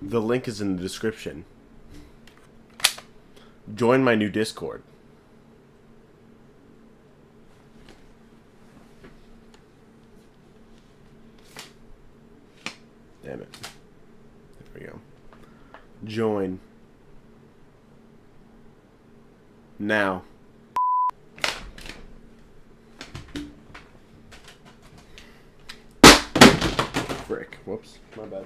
The link is in the description. Join my new Discord. Damn it. There we go. Join. Now. Frick. Whoops. My bad.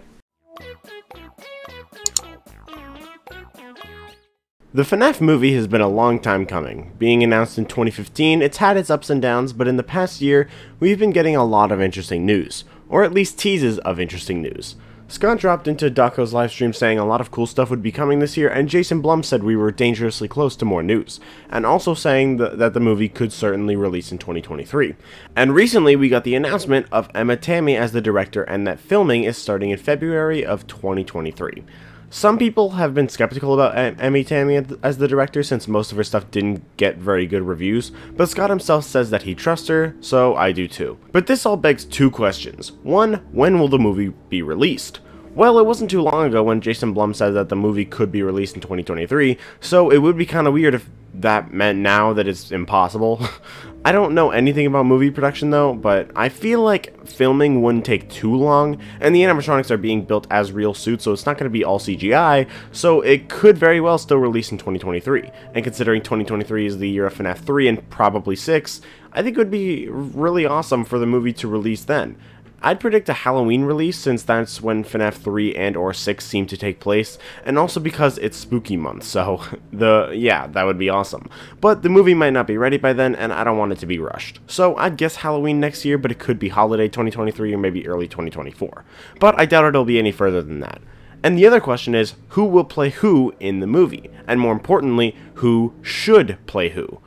The FNAF movie has been a long time coming. Being announced in 2015, it's had its ups and downs, but in the past year, we've been getting a lot of interesting news. Or at least teases of interesting news. Scott dropped into Dako's livestream saying a lot of cool stuff would be coming this year, and Jason Blum said we were dangerously close to more news, and also saying that the movie could certainly release in 2023. And recently we got the announcement of Emma Tammi as the director, and that filming is starting in February of 2023. Some people have been skeptical about Emma Tammi as the director since most of her stuff didn't get very good reviews, but Scott himself says that he trusts her, so I do too. But this all begs two questions. One, when will the movie be released? Well, it wasn't too long ago when Jason Blum said that the movie could be released in 2023, so it would be kind of weird if that meant now that it's impossible. I don't know anything about movie production though, but I feel like filming wouldn't take too long, and the animatronics are being built as real suits, so it's not going to be all CGI, so it could very well still release in 2023. And considering 2023 is the year of FNAF 3 and probably 6, I think it would be really awesome for the movie to release then. I'd predict a Halloween release since that's when FNAF 3 and or 6 seem to take place, and also because it's spooky month, so yeah, that would be awesome. But the movie might not be ready by then, and I don't want it to be rushed. So I'd guess Halloween next year, but it could be holiday 2023 or maybe early 2024. But I doubt it'll be any further than that. And the other question is, who will play who in the movie? And more importantly, who should play who?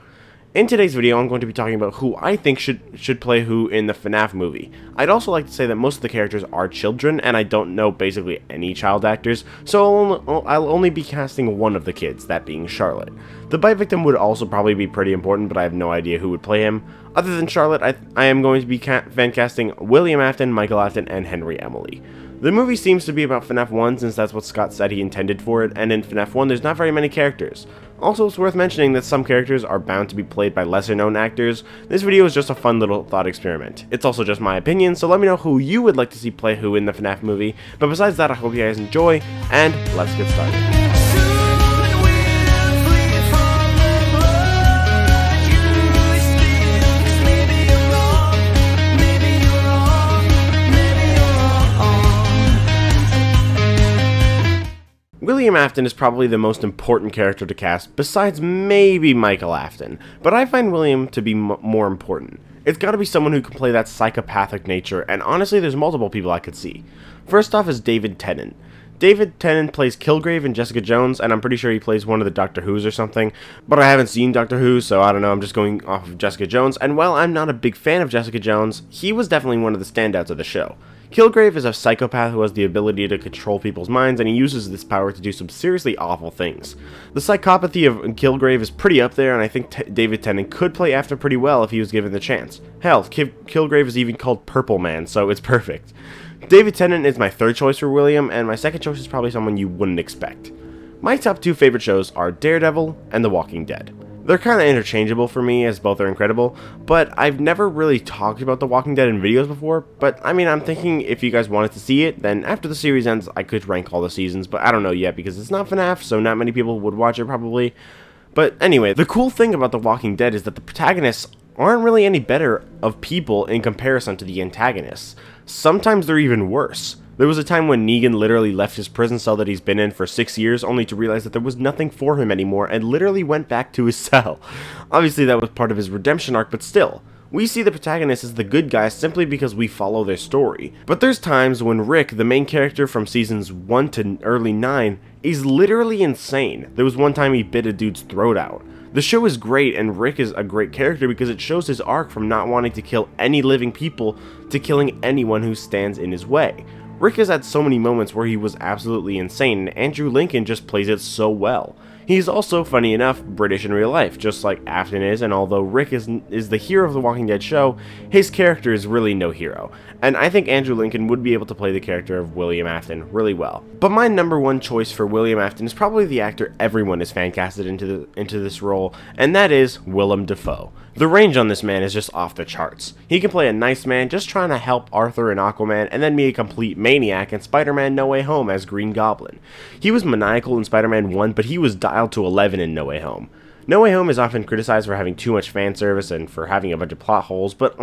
In today's video, I'm going to be talking about who I think should play who in the FNAF movie. I'd also like to say that most of the characters are children, and I don't know basically any child actors, so I'll only be casting one of the kids, that being Charlotte. The bite victim would also probably be pretty important, but I have no idea who would play him. Other than Charlotte, I am going to be fan casting William Afton, Michael Afton, and Henry Emily. The movie seems to be about FNAF 1 since that's what Scott said he intended for it, and in FNAF 1 there's not very many characters. Also, it's worth mentioning that some characters are bound to be played by lesser known actors. This video is just a fun little thought experiment. It's also just my opinion, so let me know who you would like to see play who in the FNAF movie. But besides that, I hope you guys enjoy, and let's get started. William Afton is probably the most important character to cast, besides maybe Michael Afton, but I find William to be more important. It's gotta be someone who can play that psychopathic nature, and honestly there's multiple people I could see. First off is David Tennant. David Tennant plays Kilgrave in Jessica Jones, and I'm pretty sure he plays one of the Doctor Who's or something, but I haven't seen Doctor Who, so I don't know, I'm just going off of Jessica Jones, and while I'm not a big fan of Jessica Jones, he was definitely one of the standouts of the show. Kilgrave is a psychopath who has the ability to control people's minds, and he uses this power to do some seriously awful things. The psychopathy of Kilgrave is pretty up there, and I think David Tennant could play After pretty well if he was given the chance. Hell, Kilgrave is even called Purple Man, so it's perfect. David Tennant is my third choice for William, and my second choice is probably someone you wouldn't expect. My top two favorite shows are Daredevil and The Walking Dead. They're kind of interchangeable for me, as both are incredible, but I've never really talked about The Walking Dead in videos before, but I mean, I'm thinking if you guys wanted to see it, then after the series ends, I could rank all the seasons, but I don't know yet, because it's not FNAF, so not many people would watch it probably. But anyway, the cool thing about The Walking Dead is that the protagonists aren't really any better of people in comparison to the antagonists. Sometimes they're even worse. There was a time when Negan literally left his prison cell that he's been in for 6 years only to realize that there was nothing for him anymore and literally went back to his cell. Obviously that was part of his redemption arc, but still. We see the protagonist as the good guy simply because we follow their story. But there's times when Rick, the main character from seasons 1 to early 9, is literally insane. There was one time he bit a dude's throat out. The show is great, and Rick is a great character because it shows his arc from not wanting to kill any living people to killing anyone who stands in his way. Rick has had so many moments where he was absolutely insane, and Andrew Lincoln just plays it so well. He's also, funny enough, British in real life, just like Afton is, and although Rick is the hero of the Walking Dead show, his character is really no hero. And I think Andrew Lincoln would be able to play the character of William Afton really well. But my number one choice for William Afton is probably the actor everyone is fan-casted into this role, and that is Willem Dafoe. The range on this man is just off the charts. He can play a nice man just trying to help Arthur in Aquaman, and then be a complete maniac in Spider-Man No Way Home as Green Goblin. He was maniacal in Spider-Man 1, but he was dialed to 11 in No Way Home. No Way Home is often criticized for having too much fan service and for having a bunch of plot holes, but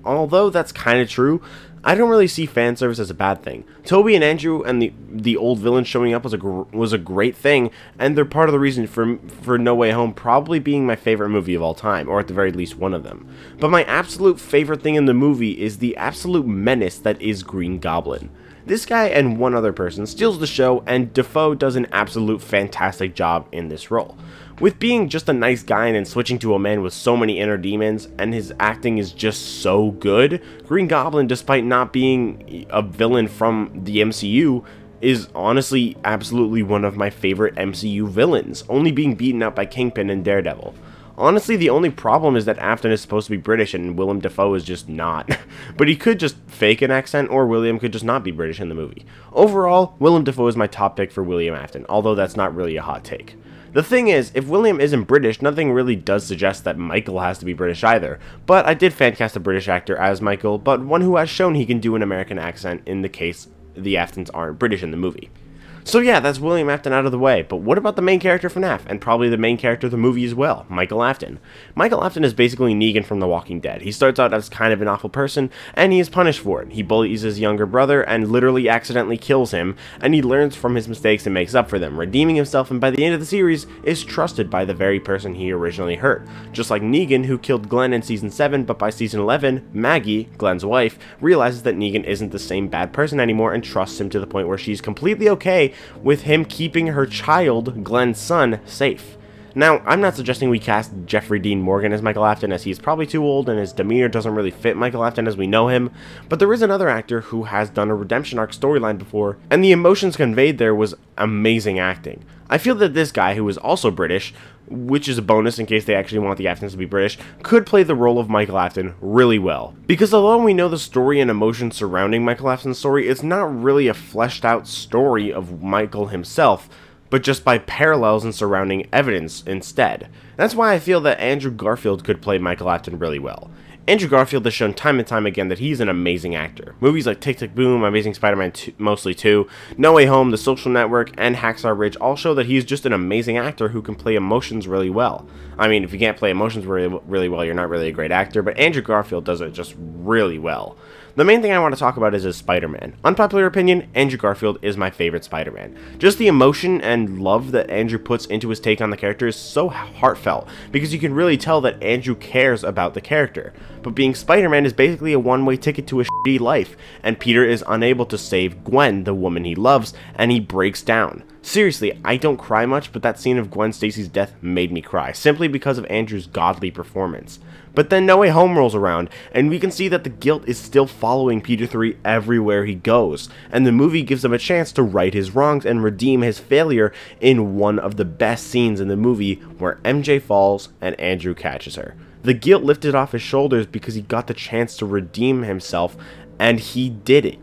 although that's kind of true, I don't really see fan service as a bad thing. Toby and Andrew and the old villains showing up was a great thing, and they're part of the reason for No Way Home probably being my favorite movie of all time, or at the very least one of them. But my absolute favorite thing in the movie is the absolute menace that is Green Goblin. This guy and one other person steals the show, and Dafoe does an absolute fantastic job in this role. With being just a nice guy and then switching to a man with so many inner demons, and his acting is just so good, Green Goblin, despite not being a villain from the MCU, is honestly absolutely one of my favorite MCU villains, only being beaten up by Kingpin and Daredevil. Honestly, the only problem is that Afton is supposed to be British and Willem Dafoe is just not. But he could just fake an accent, or William could just not be British in the movie. Overall, Willem Dafoe is my top pick for William Afton, although that's not really a hot take. The thing is, if William isn't British, nothing really does suggest that Michael has to be British either. But I did fan-cast a British actor as Michael, but one who has shown he can do an American accent in the case the Aftons aren't British in the movie. So yeah, that's William Afton out of the way, but what about the main character for FNAF, and probably the main character of the movie as well, Michael Afton? Michael Afton is basically Negan from The Walking Dead. He starts out as kind of an awful person, and he is punished for it. He bullies his younger brother, and literally accidentally kills him, and he learns from his mistakes and makes up for them, redeeming himself, and by the end of the series, is trusted by the very person he originally hurt. Just like Negan, who killed Glenn in Season 7, but by Season 11, Maggie, Glenn's wife, realizes that Negan isn't the same bad person anymore, and trusts him to the point where she's completely okay with him keeping her child, Glenn's son, safe. Now, I'm not suggesting we cast Jeffrey Dean Morgan as Michael Afton, as he's probably too old and his demeanor doesn't really fit Michael Afton as we know him, but there is another actor who has done a redemption arc storyline before, and the emotions conveyed there was amazing acting. I feel that this guy, who is also British, which is a bonus in case they actually want the Aftons to be British, could play the role of Michael Afton really well. Because although we know the story and emotions surrounding Michael Afton's story, it's not really a fleshed out story of Michael himself, but just by parallels and surrounding evidence instead. That's why I feel that Andrew Garfield could play Michael Afton really well. Andrew Garfield has shown time and time again that he's an amazing actor. Movies like Tick, Tick, Boom, Amazing Spider-Man 2, mostly 2, No Way Home, The Social Network, and Hacksaw Ridge all show that he's just an amazing actor who can play emotions really well. I mean, if you can't play emotions really well, you're not really a great actor, but Andrew Garfield does it just really well. The main thing I want to talk about is his Spider-Man. Unpopular opinion, Andrew Garfield is my favorite Spider-Man. Just the emotion and love that Andrew puts into his take on the character is so heartfelt, because you can really tell that Andrew cares about the character. But being Spider-Man is basically a one-way ticket to a shitty life, and Peter is unable to save Gwen, the woman he loves, and he breaks down. Seriously, I don't cry much, but that scene of Gwen Stacy's death made me cry, simply because of Andrew's godly performance. But then No Way Home rolls around, and we can see that the guilt is still following Peter 3 everywhere he goes, and the movie gives him a chance to right his wrongs and redeem his failure in one of the best scenes in the movie, where MJ falls and Andrew catches her. The guilt lifted off his shoulders because he got the chance to redeem himself, and he did it.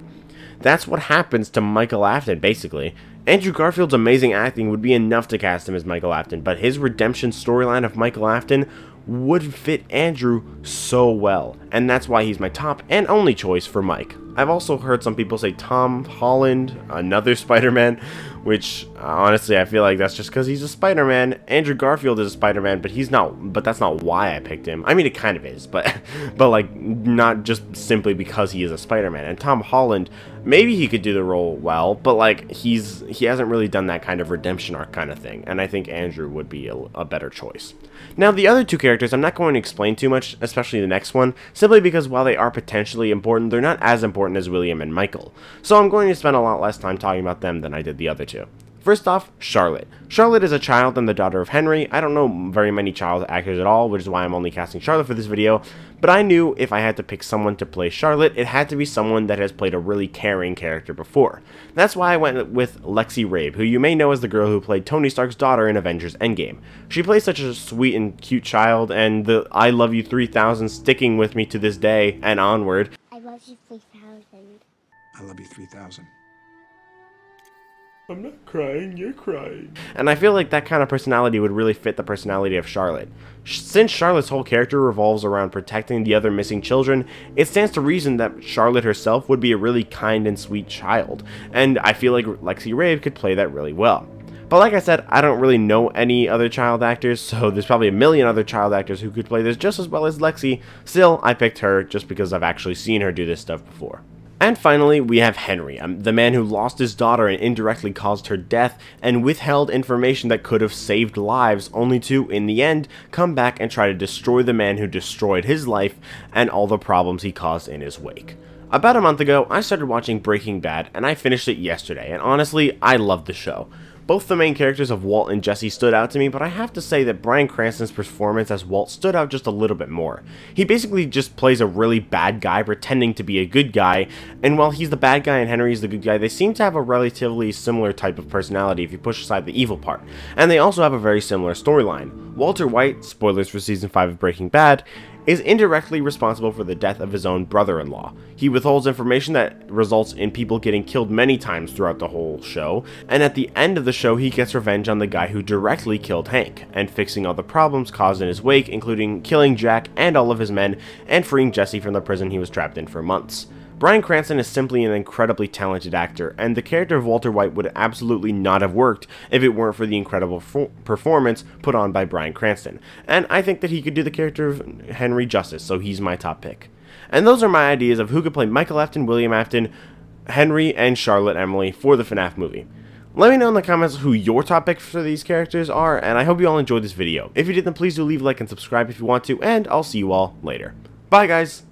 That's what happens to Michael Afton, basically. Andrew Garfield's amazing acting would be enough to cast him as Michael Afton, but his redemption storyline of Michael Afton would fit Andrew so well, and that's why he's my top and only choice for Mike. I've also heard some people say Tom Holland, another Spider-Man, which honestly I feel like that's just because he's a Spider-Man. Andrew Garfield is a Spider-Man, but that's not why I picked him. I mean, it kind of is, but like not just simply because he is a Spider-Man. And Tom Holland, maybe he could do the role well, but like he hasn't really done that kind of redemption arc kind of thing, and I think Andrew would be a better choice. Now, the other two characters I'm not going to explain too much, especially the next one, simply because while they are potentially important, they're not as important as William and Michael. So I'm going to spend a lot less time talking about them than I did the other two. First off, Charlotte. Charlotte is a child and the daughter of Henry. I don't know very many child actors at all, which is why I'm only casting Charlotte for this video, but I knew if I had to pick someone to play Charlotte, it had to be someone that has played a really caring character before. That's why I went with Lexi Rabe, who you may know as the girl who played Tony Stark's daughter in Avengers Endgame. She plays such a sweet and cute child, and the I love you 3000 sticking with me to this day and onward. I love you 3000. I love you 3000. I'm not crying, you're crying. And I feel like that kind of personality would really fit the personality of Charlotte. Since Charlotte's whole character revolves around protecting the other missing children, it stands to reason that Charlotte herself would be a really kind and sweet child, and I feel like Lexi Rabe could play that really well. But like I said, I don't really know any other child actors, so there's probably a million other child actors who could play this just as well as Lexi. Still, I picked her just because I've actually seen her do this stuff before. And finally, we have Henry, the man who lost his daughter and indirectly caused her death and withheld information that could have saved lives, only to, in the end, come back and try to destroy the man who destroyed his life and all the problems he caused in his wake. About a month ago, I started watching Breaking Bad, and I finished it yesterday, and honestly, I loved the show. Both the main characters of Walt and Jesse stood out to me, but I have to say that Bryan Cranston's performance as Walt stood out just a little bit more. He basically just plays a really bad guy pretending to be a good guy, and while he's the bad guy and Henry's the good guy, they seem to have a relatively similar type of personality if you push aside the evil part, and they also have a very similar storyline. Walter White, spoilers for season 5 of Breaking Bad, is indirectly responsible for the death of his own brother-in-law. He withholds information that results in people getting killed many times throughout the whole show, and at the end of the show he gets revenge on the guy who directly killed Hank, and fixing all the problems caused in his wake, including killing Jack and all of his men, and freeing Jesse from the prison he was trapped in for months. Bryan Cranston is simply an incredibly talented actor, and the character of Walter White would absolutely not have worked if it weren't for the incredible performance put on by Bryan Cranston, and I think that he could do the character of Henry justice, so he's my top pick. And those are my ideas of who could play Michael Afton, William Afton, Henry, and Charlotte Emily for the FNAF movie. Let me know in the comments who your top picks for these characters are, and I hope you all enjoyed this video. If you did, then please do leave a like and subscribe if you want to, and I'll see you all later. Bye guys!